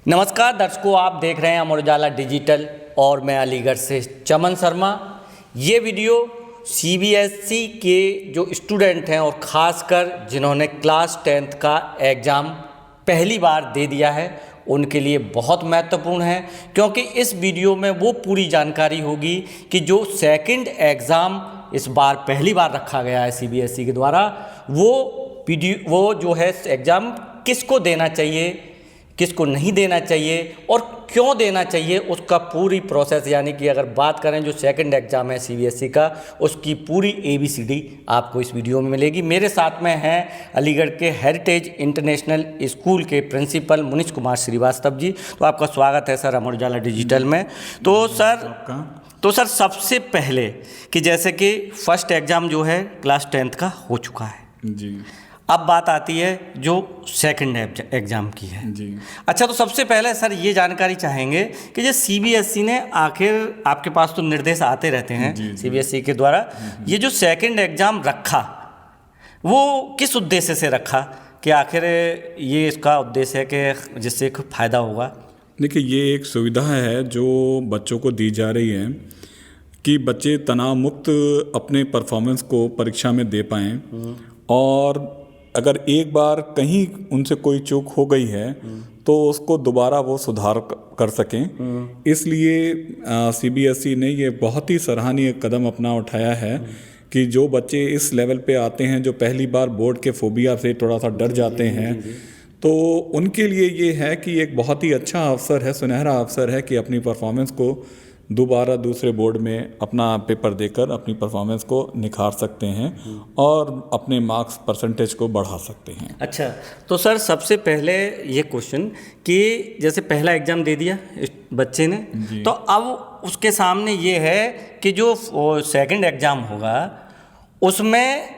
नमस्कार दर्शकों, आप देख रहे हैं अमर उजाला डिजिटल और मैं अलीगढ़ से चमन शर्मा। ये वीडियो सीबीएसई के जो स्टूडेंट हैं और ख़ासकर जिन्होंने क्लास 10th का एग्ज़ाम पहली बार दे दिया है उनके लिए बहुत महत्वपूर्ण है, क्योंकि इस वीडियो में वो पूरी जानकारी होगी कि जो सेकंड एग्ज़ाम इस बार पहली बार रखा गया है सीबीएसई के द्वारा, वो जो है एग्ज़ाम किसको देना चाहिए, किसको नहीं देना चाहिए और क्यों देना चाहिए, उसका पूरी प्रोसेस, यानी कि अगर बात करें जो सेकंड एग्ज़ाम है सीबीएसई का, उसकी पूरी ABCD आपको इस वीडियो में मिलेगी। मेरे साथ में हैं अलीगढ़ के हेरिटेज इंटरनेशनल स्कूल के प्रिंसिपल मुनीश कुमार श्रीवास्तव जी। तो आपका स्वागत है सर अमर उजाला डिजिटल में। तो सर सबसे पहले कि जैसे कि फर्स्ट एग्ज़ाम जो है क्लास 10th का हो चुका है जी, अब बात आती है जो सेकंड एग्ज़ाम की है जी। अच्छा, तो सबसे पहले सर ये जानकारी चाहेंगे कि जो सीबीएसई ने, आखिर आपके पास तो निर्देश आते रहते हैं सीबीएसई के द्वारा, ये जो सेकंड एग्ज़ाम रखा वो किस उद्देश्य से रखा, कि आखिर ये इसका उद्देश्य है कि जिससे फ़ायदा होगा? देखिए, ये एक सुविधा है जो बच्चों को दी जा रही है कि बच्चे तनाव मुक्त अपने परफॉर्मेंस को परीक्षा में दे पाएँ, और अगर एक बार कहीं उनसे कोई चूक हो गई है तो उसको दोबारा वो सुधार कर सकें। इसलिए सीबीएसई ने ये बहुत ही सराहनीय कदम अपना उठाया है कि जो बच्चे इस लेवल पे आते हैं, जो पहली बार बोर्ड के फोबिया से थोड़ा सा डर जाते हैं, तो उनके लिए ये है कि एक बहुत ही अच्छा अवसर है, सुनहरा अवसर है कि अपनी परफॉर्मेंस को दोबारा दूसरे बोर्ड में अपना पेपर देकर अपनी परफॉर्मेंस को निखार सकते हैं और अपने मार्क्स परसेंटेज को बढ़ा सकते हैं। अच्छा, तो सर सबसे पहले ये क्वेश्चन कि जैसे पहला एग्ज़ाम दे दिया बच्चे ने, तो अब उसके सामने ये है कि जो सेकंड एग्ज़ाम होगा उसमें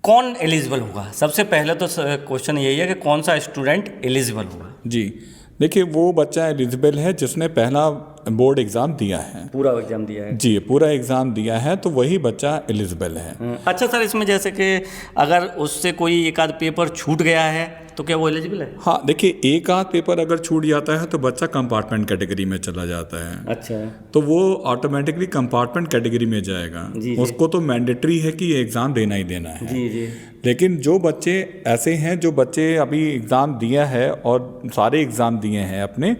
कौन एलिजिबल होगा? सबसे पहले तो क्वेश्चन यही है कि कौन सा स्टूडेंट एलिजिबल होगा? जी, देखिए, वो बच्चा एलिजिबल है जिसने पहला बोर्ड एग्ज़ाम दिया है, पूरा एग्ज़ाम दिया है। जी, पूरा एग्ज़ाम दिया है, तो वही बच्चा एलिजिबल है। अच्छा सर, इसमें जैसे कि अगर उससे कोई एक आध पेपर छूट गया है तो क्या वो एलिजिबल है? हाँ, देखिए, एक आध पेपर अगर छूट जाता है तो बच्चा कंपार्टमेंट कैटेगरी में चला जाता है। अच्छा, तो वो ऑटोमेटिकली कंपार्टमेंट कैटेगरी में जाएगा। उसको तो मैंडेटरी है कि ये एग्ज़ाम देना ही देना है। जी। लेकिन जो बच्चे ऐसे हैं, जो बच्चे अभी एग्ज़ाम दिया है और सारे एग्ज़ाम दिए हैं अपने,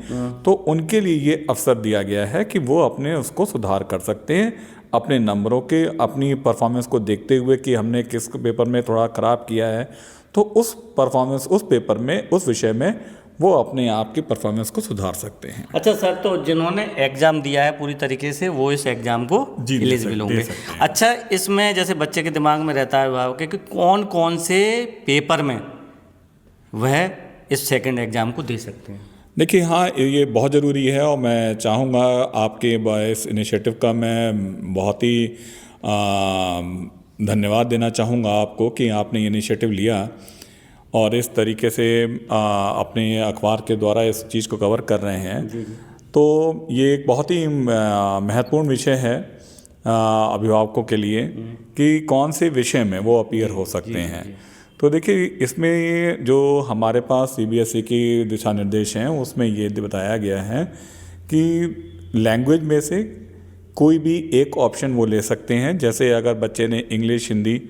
तो उनके लिए ये अवसर दिया गया है कि वो अपने उसको सुधार कर सकते हैं, अपने नंबरों के, अपनी परफॉर्मेंस को देखते हुए कि हमने किस पेपर में थोड़ा ख़राब किया है, तो उस परफॉर्मेंस, उस पेपर में, उस विषय में वो अपने आप की परफॉर्मेंस को सुधार सकते हैं। अच्छा सर, तो जिन्होंने एग्ज़ाम दिया है पूरी तरीके से वो इस एग्ज़ाम को एलिजिबल होंगे। अच्छा, इसमें जैसे बच्चे के दिमाग में रहता है भाव कि कौन कौन से पेपर में वह इस सेकंड एग्ज़ाम को दे सकते हैं? देखिए, हाँ, ये बहुत ज़रूरी है और मैं चाहूँगा आपके इस इनिशिएटिव का मैं बहुत ही धन्यवाद देना चाहूँगा आपको कि आपने ये इनिशिएटिव लिया और इस तरीके से अपने अखबार के द्वारा इस चीज़ को कवर कर रहे हैं। तो ये एक बहुत ही महत्वपूर्ण विषय है अभिभावकों के लिए कि कौन से विषय में वो अपीयर हो सकते हैं। तो देखिए, इसमें जो हमारे पास सीबीएसई की दिशा निर्देश हैं उसमें ये बताया गया है कि लैंग्वेज में से कोई भी एक ऑप्शन वो ले सकते हैं। जैसे अगर बच्चे ने इंग्लिश, हिंदी,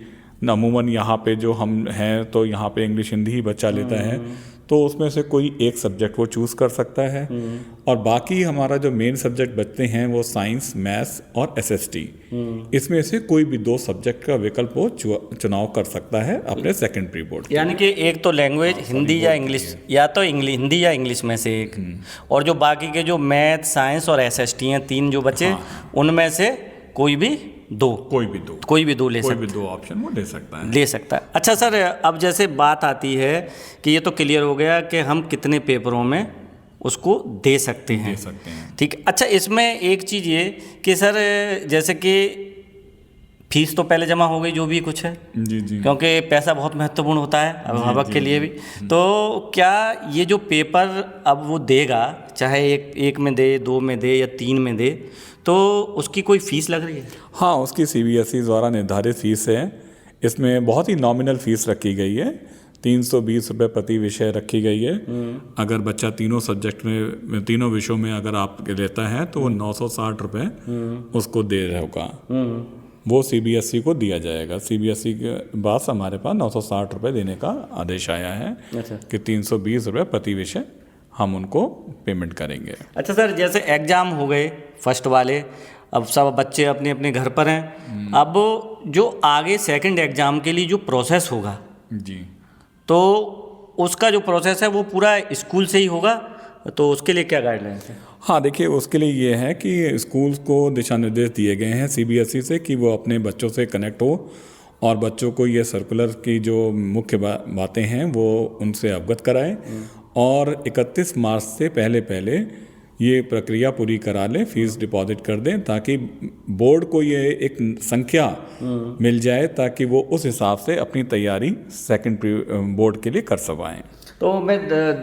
अमूमन यहाँ पे जो हम हैं तो यहाँ पे इंग्लिश हिंदी ही बच्चा लेता है, तो उसमें से कोई एक सब्जेक्ट वो चूज़ कर सकता है। और बाकी हमारा जो मेन सब्जेक्ट बचते हैं वो साइंस, मैथ्स और SST, इसमें से कोई भी 2 सब्जेक्ट का विकल्प वो चुनाव कर सकता है अपने सेकंड प्री बोर्ड। यानी कि एक तो लैंग्वेज हिंदी या इंग्लिश, या तो हिंदी या इंग्लिश में से एक, और जो बाकी के जो मैथ, साइंस और SST हैं 3 जो बचे, उनमें से कोई भी दो ले सकता है। कोई भी 2 ऑप्शन वो ले सकता है। अच्छा सर, अब जैसे बात आती है कि ये तो क्लियर हो गया कि हम कितने पेपरों में उसको दे सकते हैं। ठीक। अच्छा, इसमें एक चीज़ ये कि सर जैसे कि फीस तो पहले जमा हो गई जो भी कुछ है, जी, क्योंकि पैसा बहुत महत्वपूर्ण होता है अभिभावक के लिए भी। तो क्या ये जो पेपर अब वो देगा, चाहे एक में दे, 2 में दे या 3 में दे, तो उसकी कोई फ़ीस लग रही है? हाँ, उसकी सीबीएसई द्वारा निर्धारित फ़ीस है। इसमें बहुत ही नॉमिनल फ़ीस रखी गई है, 320 रुपये प्रति विषय रखी गई है। अगर बच्चा तीनों सब्जेक्ट में, तीनों विषयों में अगर आप लेता है तो वो 960 रुपये उसको दे रहा होगा। वो CBSE को दिया जाएगा। CBSE के बाद हमारे पास 960 रुपये देने का आदेश आया है। अच्छा। कि 320 रुपये प्रति विषय हम उनको पेमेंट करेंगे। अच्छा सर, जैसे एग्ज़ाम हो गए फर्स्ट वाले, अब सब बच्चे अपने अपने घर पर हैं। अब जो आगे सेकंड एग्ज़ाम के लिए जो प्रोसेस होगा जी, तो उसका जो प्रोसेस है वो पूरा स्कूल से ही होगा, तो उसके लिए क्या गाइडलाइंस है? हाँ देखिए, उसके लिए ये है कि स्कूल को दिशा निर्देश दिए गए हैं CBSE से कि वो अपने बच्चों से कनेक्ट हो और बच्चों को ये सर्कुलर की जो मुख्य बातें हैं वो उनसे अवगत कराएं और 31 मार्च से पहले ये प्रक्रिया पूरी करा लें, फीस डिपॉजिट कर दें, ताकि बोर्ड को ये एक संख्या मिल जाए ताकि वो उस हिसाब से अपनी तैयारी सेकंड बोर्ड के लिए कर सकें। तो मैं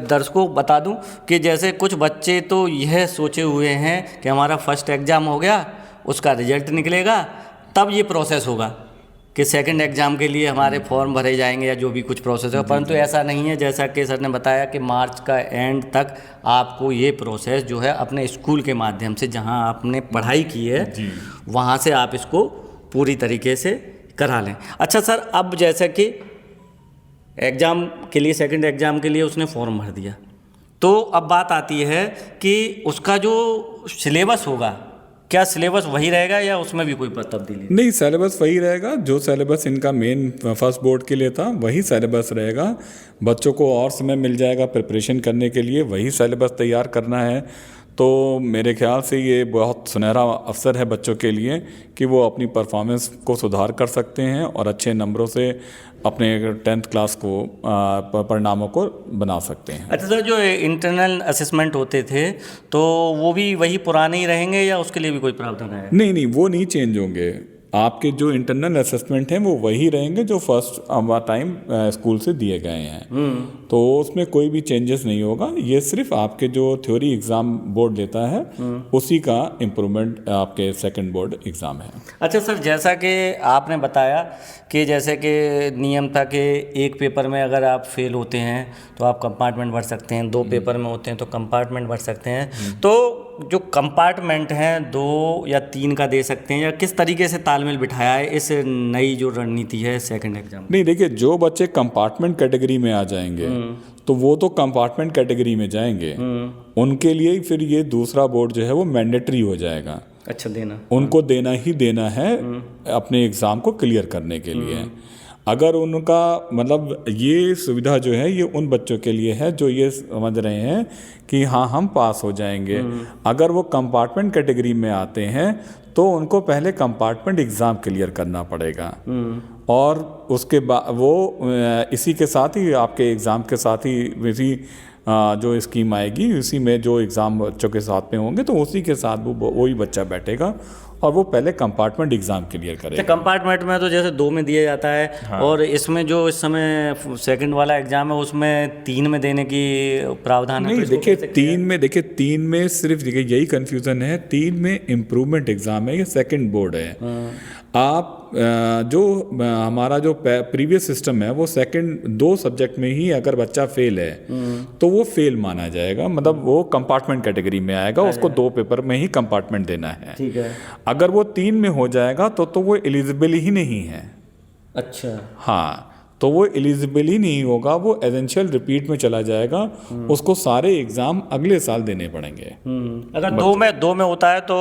दर्शकों को बता दूं कि जैसे कुछ बच्चे तो यह सोचे हुए हैं कि हमारा फर्स्ट एग्ज़ाम हो गया, उसका रिजल्ट निकलेगा, तब ये प्रोसेस होगा कि सेकंड एग्ज़ाम के लिए हमारे फॉर्म भरे जाएंगे या जो भी कुछ प्रोसेस होगा। परंतु ऐसा नहीं है, जैसा कि सर ने बताया कि मार्च का एंड तक आपको ये प्रोसेस जो है अपने स्कूल के माध्यम से, जहां आपने पढ़ाई की है वहां से आप इसको पूरी तरीके से करा लें। अच्छा सर, अब जैसा कि एग्ज़ाम के लिए, सेकंड एग्ज़ाम के लिए उसने फॉर्म भर दिया, तो अब बात आती है कि उसका जो सिलेबस होगा, क्या सिलेबस वही रहेगा या उसमें भी कोई तब्दीली? नहीं, सिलेबस वही रहेगा। जो सिलेबस इनका मेन फर्स्ट बोर्ड के लिए था वही सिलेबस रहेगा। बच्चों को और समय मिल जाएगा प्रिपरेशन करने के लिए, वही सिलेबस तैयार करना है। तो मेरे ख्याल से ये बहुत सुनहरा अवसर है बच्चों के लिए कि वो अपनी परफॉर्मेंस को सुधार कर सकते हैं और अच्छे नंबरों से अपने 10th क्लास को परिणामों को बना सकते हैं। अच्छा सर, जो इंटरनल असेसमेंट होते थे तो वो भी वही पुराने ही रहेंगे या उसके लिए भी कोई प्रावधान है? नहीं, वो नहीं चेंज होंगे। आपके जो इंटरनल असेसमेंट हैं वो वही रहेंगे जो फर्स्ट टाइम स्कूल से दिए गए हैं। तो उसमें कोई भी चेंजेस नहीं होगा। ये सिर्फ आपके जो थ्योरी एग्ज़ाम बोर्ड लेता है उसी का इम्प्रूवमेंट आपके सेकंड बोर्ड एग्ज़ाम है। अच्छा सर, जैसा कि आपने बताया कि जैसे कि नियम था कि एक पेपर में अगर आप फेल होते हैं तो आप कंपार्टमेंट भर सकते हैं, 2 पेपर में होते हैं तो कंपार्टमेंट भर सकते हैं। तो जो कंपार्टमेंट हैं 2 या 3 का दे सकते हैं, या किस तरीके से तालमेल बिठाया है इस नई जो रणनीति है सेकंड एग्जाम? नहीं देखिए, जो बच्चे कंपार्टमेंट कैटेगरी में आ जाएंगे तो वो तो कंपार्टमेंट कैटेगरी में जाएंगे, उनके लिए फिर ये दूसरा बोर्ड जो है वो मैंडेटरी हो जाएगा। अच्छा, देना उनको देना ही देना है अपने एग्ज़ाम को क्लियर करने के लिए। अगर उनका मतलब ये सुविधा जो है ये उन बच्चों के लिए है जो ये समझ रहे हैं कि हाँ हम पास हो जाएंगे। अगर वो कंपार्टमेंट कैटेगरी में आते हैं तो उनको पहले कंपार्टमेंट एग्ज़ाम क्लियर करना पड़ेगा और उसके बाद वो इसी के साथ ही आपके एग्ज़ाम के साथ ही इसी जो स्कीम आएगी उसी में जो एग्ज़ाम बच्चों के साथ में होंगे तो उसी के साथ वो वही बच्चा बैठेगा और वो पहले कंपार्टमेंट एग्ज़ाम क्लियर करेगा। कंपार्टमेंट में तो जैसे 2 में दिया जाता है। हाँ। और इसमें जो इस समय सेकंड वाला एग्जाम है उसमें 3 में देने की प्रावधान है? नहीं देखिए, 3 में सिर्फ देखिए यही कन्फ्यूज़न है। 3 में इम्प्रूवमेंट एग्ज़ाम है, ये सेकंड बोर्ड है। आप जो हमारा जो प्रीवियस सिस्टम है वो सेकंड 2 सब्जेक्ट में ही अगर बच्चा फेल है तो वो फेल माना जाएगा, मतलब वो कंपार्टमेंट कैटेगरी में आएगा, उसको 2 पेपर में ही कंपार्टमेंट देना है। ठीक है। अगर वो 3 में हो जाएगा तो वो एलिजिबल ही नहीं है। अच्छा, हाँ, तो वो एलिजिबल ही नहीं होगा, वो एसेंशियल रिपीट में चला जाएगा, उसको सारे एग्जाम अगले साल देने पड़ेंगे। अगर 2 में होता है तो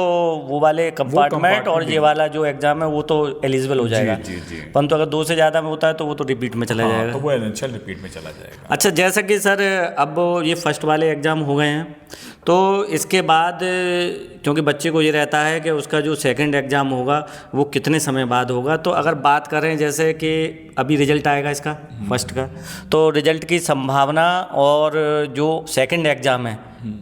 वो वाले कंपार्टमेंट और ये वाला जो एग्जाम है वो तो एलिजिबल हो जाएगा। जी। परंतु अगर 2 से ज़्यादा में होता है तो वो तो रिपीट में चला जाएगा। तो वो एसेंशियल रिपीट में चला जाएगा। अच्छा, जैसा कि सर अब ये फर्स्ट वाले एग्ज़ाम हो गए हैं तो इसके बाद क्योंकि बच्चे को ये रहता है कि उसका जो सेकंड एग्ज़ाम होगा वो कितने समय बाद होगा, तो अगर बात करें जैसे कि अभी रिजल्ट आएगा इसका फर्स्ट का, तो रिजल्ट की संभावना और जो सेकंड एग्ज़ाम है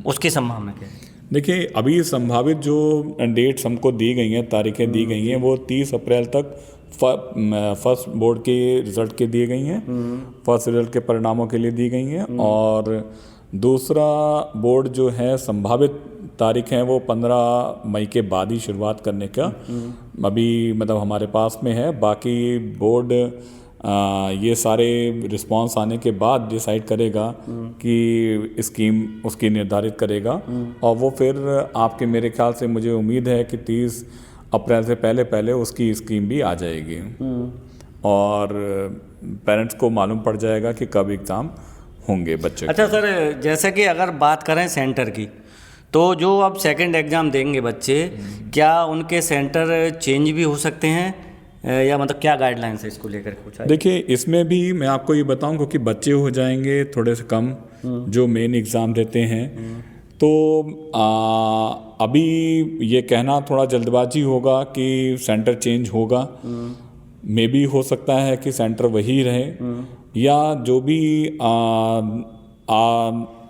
उसकी संभावना क्या है? देखिए, अभी संभावित जो डेट्स हमको दी गई हैं, तारीखें दी गई हैं, वो 30 अप्रैल तक फर्स्ट बोर्ड के रिज़ल्ट के दिए गई हैं, फर्स्ट रिज़ल्ट के परिणामों के लिए दी गई हैं। और दूसरा बोर्ड जो है संभावित तारीख है वो 15 मई के बाद ही शुरुआत करने का अभी मतलब हमारे पास में है। बाकी बोर्ड ये सारे रिस्पांस आने के बाद डिसाइड करेगा कि स्कीम उसकी निर्धारित करेगा, और वो फिर आपके, मेरे ख्याल से मुझे उम्मीद है कि 30 अप्रैल से पहले पहले उसकी स्कीम भी आ जाएगी और पेरेंट्स को मालूम पड़ जाएगा कि कब एग्ज़ाम होंगे बच्चे। अच्छा सर, जैसे कि अगर बात करें सेंटर की, तो जो अब सेकंड एग्ज़ाम देंगे बच्चे, क्या उनके सेंटर चेंज भी हो सकते हैं या मतलब क्या गाइडलाइंस है इसको लेकर कुछ? देखिए, इसमें भी मैं आपको ये बताऊं, क्योंकि बच्चे हो जाएंगे थोड़े से कम जो मेन एग्ज़ाम देते हैं, तो अभी ये कहना थोड़ा जल्दबाजी होगा कि सेंटर चेंज होगा। मे भी हो सकता है कि सेंटर वही रहे, या जो भी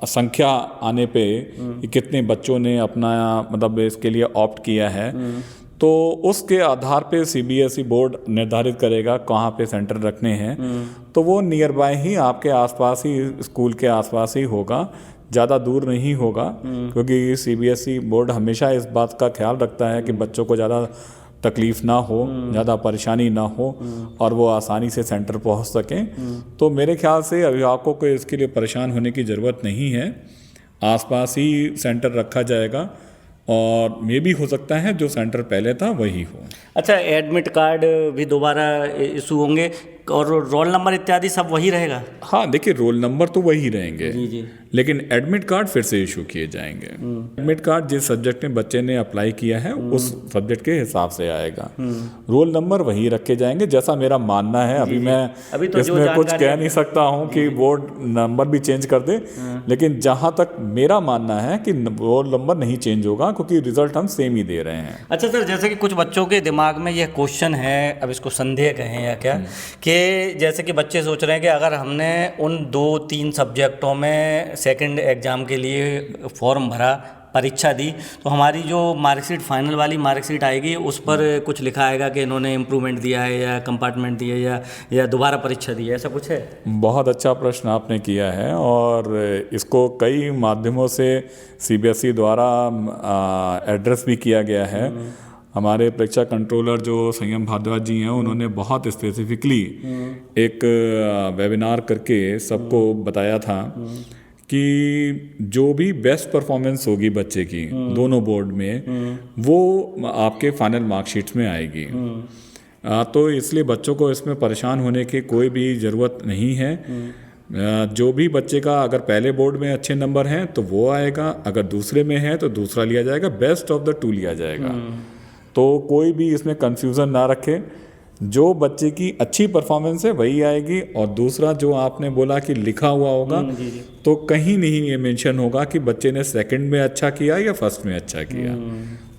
संख्या आने पे कितने बच्चों ने अपना मतलब इसके लिए ऑप्ट किया है, तो उसके आधार पे सीबीएसई बोर्ड निर्धारित करेगा कहाँ पे सेंटर रखने हैं। तो वो नियर बाय ही आपके आसपास ही, स्कूल के आसपास ही होगा, ज़्यादा दूर नहीं होगा, क्योंकि सीबीएसई बोर्ड हमेशा इस बात का ख्याल रखता है कि बच्चों को ज़्यादा तकलीफ़ ना हो, ज़्यादा परेशानी ना हो, और वो आसानी से सेंटर पहुंच सकें। तो मेरे ख्याल से अभिभावकों को इसके लिए परेशान होने की ज़रूरत नहीं है, आसपास ही सेंटर रखा जाएगा, और ये भी हो सकता है जो सेंटर पहले था वही हो। अच्छा, एडमिट कार्ड भी दोबारा इशू होंगे और रोल नंबर इत्यादि सब वही रहेगा? हाँ, देखिए, रोल नंबर तो वही रहेंगे, जी। लेकिन एडमिट कार्ड फिर से इशू किए जाएंगे। एडमिट कार्ड जिस सब्जेक्ट में बच्चे ने अप्लाई किया है उस सब्जेक्ट के हिसाब से आएगा। रोल नंबर वही रखे जाएंगे, जैसा मेरा मानना है। अभी मैं तो इसमें कुछ कह नहीं सकता हूँ कि बोर्ड नंबर भी चेंज कर दे, लेकिन जहाँ तक मेरा मानना है कि रोल नंबर नहीं चेंज होगा, क्योंकि रिजल्ट हम सेम ही दे रहे हैं। अच्छा सर, जैसे कि कुछ बच्चों के दिमाग में यह क्वेश्चन है, अब इसको संदेह कहें या क्या, कि जैसे कि बच्चे सोच रहे हैं कि अगर हमने उन 2-3 सब्जेक्टों में सेकंड एग्ज़ाम के लिए फॉर्म भरा, परीक्षा दी, तो हमारी जो मार्कशीट, फाइनल वाली मार्कशीट आएगी, उस पर कुछ लिखा आएगा कि इन्होंने इम्प्रूवमेंट दिया है या कंपार्टमेंट दिया है या दोबारा परीक्षा दी है, ऐसा कुछ है? बहुत अच्छा प्रश्न आपने किया है, और इसको कई माध्यमों से सीबीएसई द्वारा एड्रेस भी किया गया है। हमारे परीक्षा कंट्रोलर जो संयम भारद्वाज जी हैं, उन्होंने बहुत स्पेसिफिकली एक वेबिनार करके सबको बताया था कि जो भी बेस्ट परफॉर्मेंस होगी बच्चे की दोनों बोर्ड में, वो आपके फाइनल मार्कशीट्स में आएगी। तो इसलिए बच्चों को इसमें परेशान होने की कोई भी ज़रूरत नहीं है। जो भी बच्चे का अगर पहले बोर्ड में अच्छे नंबर हैं तो वो आएगा, अगर दूसरे में है तो दूसरा लिया जाएगा, बेस्ट ऑफ द 2 लिया जाएगा। तो कोई भी इसमें कंफ्यूजन ना रखे, जो बच्चे की अच्छी परफॉर्मेंस है वही आएगी। और दूसरा जो आपने बोला कि लिखा हुआ होगा, तो कहीं नहीं ये मेंशन होगा कि बच्चे ने सेकंड में अच्छा किया या फर्स्ट में अच्छा किया।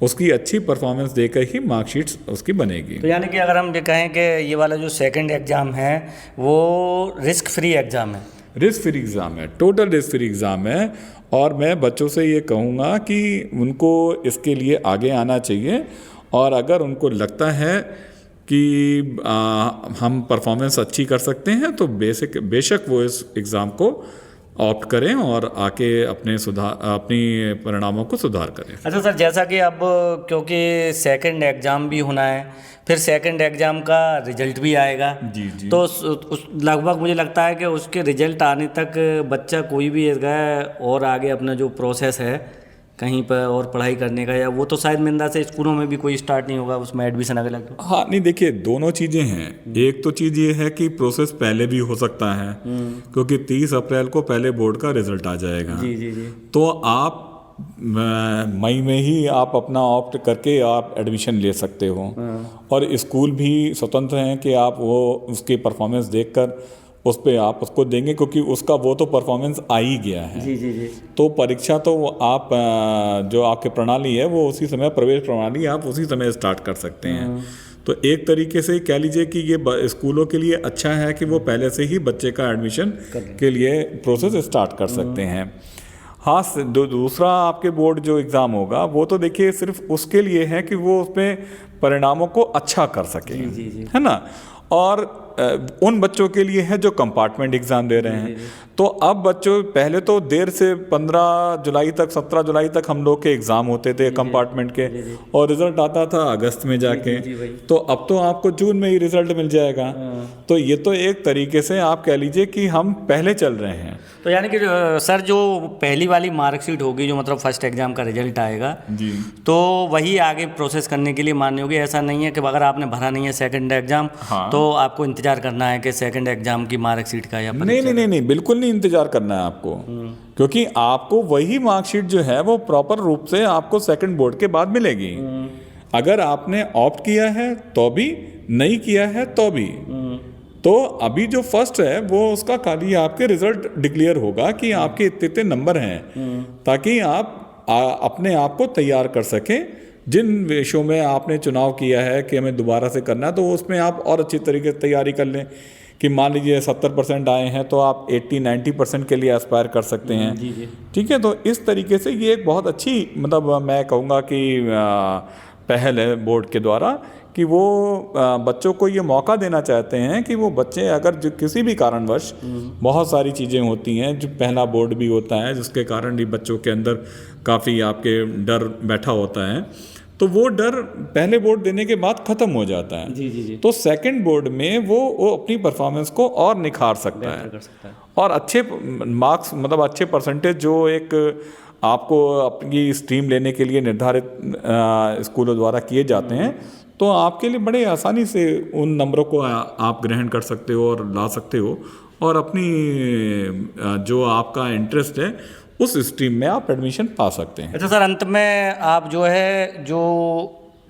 उसकी अच्छी परफॉर्मेंस देकर ही मार्कशीट्स उसकी बनेगी। तो यानी कि अगर हम ये कहें कि ये वाला जो सेकंड एग्ज़ाम है वो रिस्क फ्री एग्ज़ाम है? रिस्क फ्री एग्ज़ाम है, टोटल रिस्क फ्री एग्ज़ाम है। और मैं बच्चों से ये कहूँगा कि उनको इसके लिए आगे आना चाहिए, और अगर उनको लगता है कि हम परफॉर्मेंस अच्छी कर सकते हैं तो बेशक वो इस एग्ज़ाम को ऑप्ट करें और आके अपनी परिणामों को सुधार करें। अच्छा सर, जैसा कि अब क्योंकि सेकंड एग्ज़ाम भी होना है, फिर सेकंड एग्ज़ाम का रिजल्ट भी आएगा, जी। तो लगभग मुझे लगता है कि उसके रिजल्ट आने तक बच्चा कोई भी और आगे अपना जो प्रोसेस है कहीं पर और पढ़ाई करने का, या वो तो शायद मेरे अंदाज़ से स्कूलों में भी कोई स्टार्ट नहीं होगा उसमें एडमिशन अगर लगे। हाँ, नहीं, देखिए, दोनों चीज़ें हैं। एक तो चीज़ ये है कि प्रोसेस पहले भी हो सकता है, क्योंकि 30 अप्रैल को पहले बोर्ड का रिजल्ट आ जाएगा। जी। तो आप मई में ही आप अपना ऑप्ट करके आप एडमिशन ले सकते हो, और स्कूल भी स्वतंत्र हैं कि आप वो उसकी परफॉर्मेंस देखकर उस पर आप उसको देंगे, क्योंकि उसका वो तो परफॉर्मेंस आ ही गया है। जी। तो परीक्षा तो आप जो आपकी प्रणाली है वो उसी समय, प्रवेश प्रणाली आप उसी समय स्टार्ट कर सकते हैं। तो एक तरीके से कह लीजिए कि ये स्कूलों के लिए अच्छा है कि वो पहले से ही बच्चे का एडमिशन के लिए प्रोसेस स्टार्ट कर सकते हैं। हाँ, दूसरा आपके बोर्ड जो एग्ज़ाम होगा वो तो देखिए सिर्फ उसके लिए है कि वो उसमें परिणामों को अच्छा कर सके, है ना। और उन बच्चों के लिए है जो कंपार्टमेंट एग्ज़ाम दे रहे हैं। तो अब बच्चों पहले तो देर से 15 जुलाई तक 17 जुलाई तक हम लोग के एग्ज़ाम होते थे कंपार्टमेंट के, और रिज़ल्ट आता था अगस्त में जाके। तो अब तो आपको जून में ही रिज़ल्ट मिल जाएगा। तो ये तो एक तरीके से आप कह लीजिए कि हम पहले चल रहे हैं। तो यानी कि सर जो पहली वाली मार्कशीट होगी, जो मतलब फर्स्ट एग्जाम का रिजल्ट आएगा जी, तो वही आगे प्रोसेस करने के लिए मान्य होगी। ऐसा नहीं है कि अगर आपने भरा नहीं है सेकंड एग्जाम तो आपको इंतजार करना है कि सेकंड एग्जाम की मार्कशीट का या नहीं, बिल्कुल नहीं इंतजार करना है आपको, क्योंकि आपको वही मार्कशीट जो है वो प्रॉपर रूप से आपको सेकंड बोर्ड के बाद मिलेगी। अगर आपने ऑप्ट किया है तो भी, नहीं किया है तो भी। तो अभी जो फर्स्ट है वो उसका खाली आपके रिजल्ट डिक्लेयर होगा कि आपके इतने नंबर हैं, ताकि आप अपने आप को तैयार कर सकें। जिन विषयों में आपने चुनाव किया है कि हमें दोबारा से करना है, तो उसमें आप और अच्छी तरीके से तैयारी कर लें। कि मान लीजिए 70% आए हैं तो आप 80-90% के लिए एस्पायर कर सकते हैं। ठीक है, तो इस तरीके से ये एक बहुत अच्छी, मतलब मैं कहूँगा कि पहल है बोर्ड के द्वारा, कि वो बच्चों को ये मौका देना चाहते हैं कि वो बच्चे अगर जो किसी भी कारणवश, बहुत सारी चीज़ें होती हैं, जो पहला बोर्ड भी होता है जिसके कारण भी बच्चों के अंदर काफ़ी आपके डर बैठा होता है, तो वो डर पहले बोर्ड देने के बाद ख़त्म हो जाता है। जी। तो सेकंड बोर्ड में वो अपनी परफॉर्मेंस को और निखार सकता है और अच्छे मार्क्स, मतलब अच्छे परसेंटेज जो एक आपको अपनी स्ट्रीम लेने के लिए निर्धारित स्कूलों द्वारा किए जाते हैं, तो आपके लिए बड़े आसानी से उन नंबरों को आप ग्रहण कर सकते हो और ला सकते हो, और अपनी जो आपका इंटरेस्ट है उस स्ट्रीम में आप एडमिशन पा सकते हैं। अच्छा सर, अंत में आप जो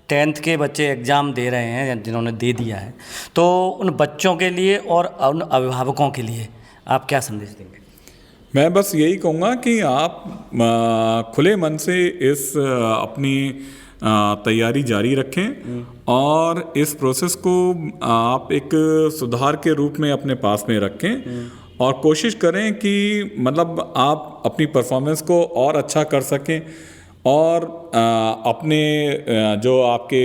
10th के बच्चे एग्ज़ाम दे रहे हैं, जिन्होंने दे दिया है, तो उन बच्चों के लिए और उन अभिभावकों के लिए आप क्या संदेश देंगे? मैं बस यही कहूँगा कि आप खुले मन से इस अपनी तैयारी जारी रखें और इस प्रोसेस को आप एक सुधार के रूप में अपने पास में रखें, और कोशिश करें कि मतलब आप अपनी परफॉर्मेंस को और अच्छा कर सकें, और अपने जो आपके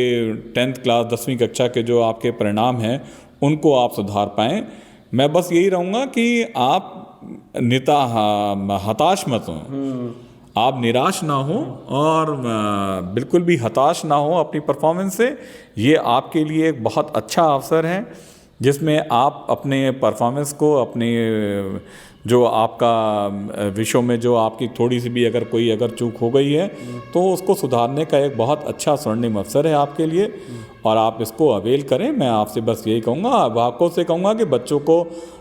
10th क्लास 10वीं कक्षा के जो आपके परिणाम हैं उनको आप सुधार पाएँ। मैं बस यही रहूँगा कि आप हताश मत हों, आप निराश ना हो और बिल्कुल भी हताश ना हो अपनी परफॉर्मेंस से। ये आपके लिए एक बहुत अच्छा अवसर है जिसमें आप अपने परफॉर्मेंस को, अपने जो आपका विषयों में जो आपकी थोड़ी सी भी अगर चूक हो गई है तो उसको सुधारने का एक बहुत अच्छा स्वर्णिम अवसर है आपके लिए, और आप इसको अवेल करें। मैं आपसे बस यही कहूँगा, अभिभावकों से कहूँगा कि बच्चों को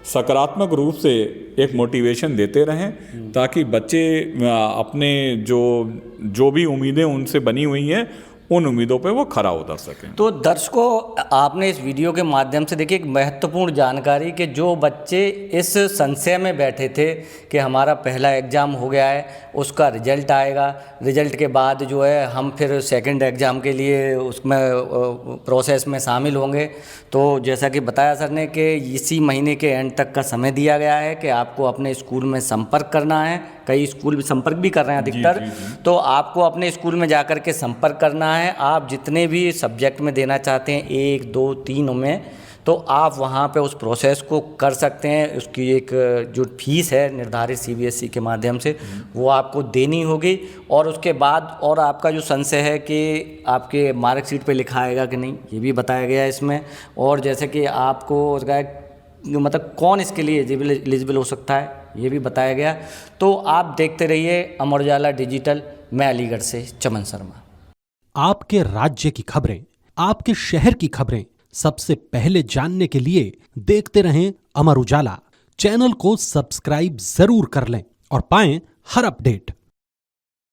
सकारात्मक रूप से एक मोटिवेशन देते रहें, ताकि बच्चे अपने जो भी उम्मीदें उनसे बनी हुई हैं उन उम्मीदों पे वो खरा उतर सकें। तो दर्शकों, आपने इस वीडियो के माध्यम से देखिए एक महत्वपूर्ण जानकारी कि जो बच्चे इस संशय में बैठे थे कि हमारा पहला एग्ज़ाम हो गया है, उसका रिजल्ट आएगा, रिजल्ट के बाद जो है हम फिर सेकंड एग्ज़ाम के लिए उसमें प्रोसेस में शामिल होंगे। तो जैसा कि बताया सर ने कि इसी महीने के एंड तक का समय दिया गया है कि आपको अपने स्कूल में संपर्क करना है। कई स्कूल भी संपर्क भी कर रहे हैं अधिकतर। तो आपको अपने स्कूल में जाकर के संपर्क करना है। आप जितने भी सब्जेक्ट में देना चाहते हैं, 1, 2, 3 में, तो आप वहाँ पे उस प्रोसेस को कर सकते हैं। उसकी एक जो फीस है निर्धारित CBSE के माध्यम से वो आपको देनी होगी, और उसके बाद और आपका जो संशय है कि आपके मार्कशीट पे लिखा आएगा कि नहीं, ये भी बताया गया है इसमें। और जैसे कि आपको उसका मतलब कौन इसके लिए एलिजिबल हो सकता है ये भी बताया गया। तो आप देखते रहिए अमर उजाला डिजिटल। मैं अलीगढ़ से चमन शर्मा। आपके राज्य की खबरें, आपके शहर की खबरें सबसे पहले जानने के लिए देखते रहें अमर उजाला। चैनल को सब्सक्राइब जरूर कर लें और पाएं हर अपडेट।